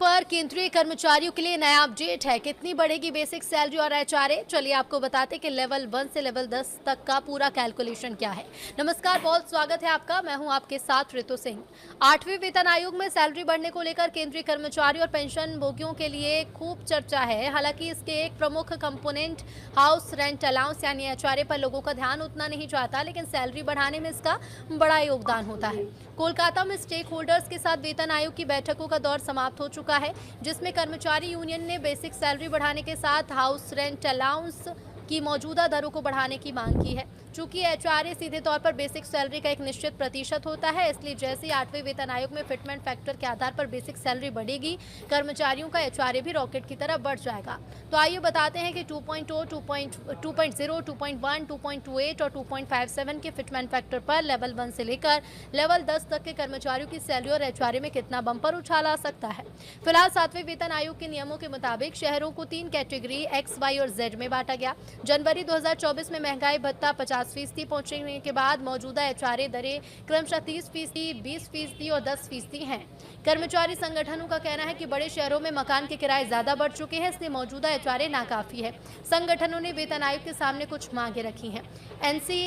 पर केंद्रीय कर्मचारियों के लिए नया अपडेट है। कितनी बढ़ेगी बेसिक सैलरी और एचआरए? चलिए आपको बताते कि लेवल 1 से लेवल 10 तक का पूरा कैलकुलेशन क्या है। नमस्कार, बहुत स्वागत है आपका। मैं हूं आपके साथ ऋतु सिंह। 8वें वेतन आयोग में सैलरी बढ़ने को लेकर केंद्रीय कर्मचारी और पेंशन भोगियों के लिए खूब चर्चा है। हालांकि इसके एक प्रमुख कंपोनेंट हाउस रेंट अलाउंस यानी एचआरए पर लोगों का ध्यान उतना नहीं जाता, लेकिन सैलरी बढ़ाने में इसका बड़ा योगदान होता है। कोलकाता में स्टेक होल्डर्स के साथ वेतन आयोग की बैठकों का दौर समाप्त हो चुका है, जिसमें कर्मचारी यूनियन ने बेसिक सैलरी बढ़ाने के साथ हाउस रेंट अलाउंस की मौजूदा दरों को बढ़ाने की मांग की है। चूंकि एचआरए सीधे तौर पर बेसिक सैलरी का एक निश्चित प्रतिशत होता है, इसलिए जैसे ही 8वें वेतन आयोग में फिटमेंट फैक्टर के आधार पर बेसिक सैलरी बढ़ेगी, कर्मचारियों का एचआरए भी रॉकेट की तरह बढ़ जाएगा। तो आइए बताते हैं कि 2.0, 2.0, 2.1, 2.28 और 2.57 के फिटमेंट फैक्टर पर लेवल 1 से लेकर लेवल 10 तक के कर्मचारियों की सैलरी और एचआरए में कितना बम्पर उछाल आ सकता है। फिलहाल 7वें वेतन आयोग के नियमों के मुताबिक शहरों को 3 कैटेगरी एक्स, वाई और जेड में बांटा गया। जनवरी 2024 में महंगाई भत्ता 50% पहुंचने के बाद मौजूदा एचआरए दरें क्रमशः 30%, 20% और 10% हैं। कर्मचारी संगठनों का कहना है कि बड़े शहरों में मकान के किराए ज्यादा बढ़ चुके हैं, इसलिए मौजूदा एचआरए नाकाफी है। संगठनों ने वेतन आयोग के सामने कुछ मांगे रखी हैं। एनसी,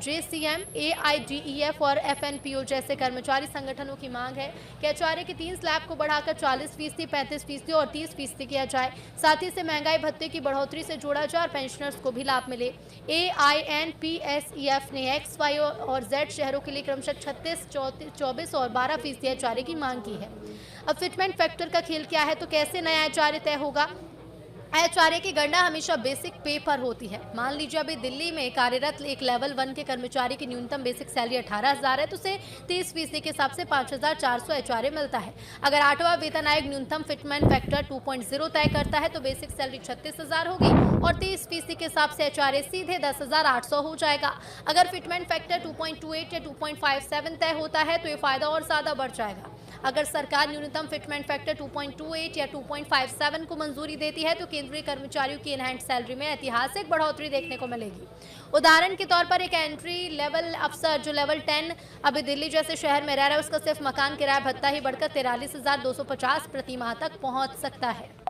जेसीएम, एआईडीईएफ और एफएनपीओ जैसे कर्मचारी संगठनों की मांग है कि एचआरए के 3 स्लैब को बढ़ाकर 40%, 35% और 30% किया जाए। साथ ही से महंगाई भत्ते की बढ़ोतरी से जोड़ा जाए और पेंशनर्स को भी लाभ मिले। एआईएनपीएसईएफ ने एक्स, वाई और जेड शहरों के लिए क्रमशः 36, 24 और 12% एचआरए की मांग की है। अब फिटमेंट फैक्टर का खेल क्या है, तो कैसे नया एचआरए तय होगा? एचआरए की गणना हमेशा बेसिक पे पर होती है। मान लीजिए अभी दिल्ली में कार्यरत एक लेवल 1 के कर्मचारी की न्यूनतम बेसिक सैलरी 18,000 है, तो उसे 30% के हिसाब से 5,400 एचआरए मिलता है। अगर 8वां वेतन आयोग न्यूनतम फिटमेंट फैक्टर 2.0 तय करता है तो बेसिक सैलरी 36,000 होगी और 30% के हिसाब से एचआरए सीधे 10,800 हो जाएगा। अगर फिटमेंट फैक्टर 2.28 या 2.57 तय होता है तो ये फायदा और ज्यादा बढ़ जाएगा। अगर सरकार न्यूनतम फिटमेंट फैक्टर 2.28 या 2.57 को मंजूरी देती है तो केंद्रीय कर्मचारियों की इनहैंड सैलरी में ऐतिहासिक बढ़ोतरी देखने को मिलेगी। उदाहरण के तौर पर एक एंट्री लेवल अफसर जो लेवल 10 अभी दिल्ली जैसे शहर में रह रहा है, उसका सिर्फ मकान किराया भत्ता ही बढ़कर 43,250 प्रति माह तक पहुंच सकता है।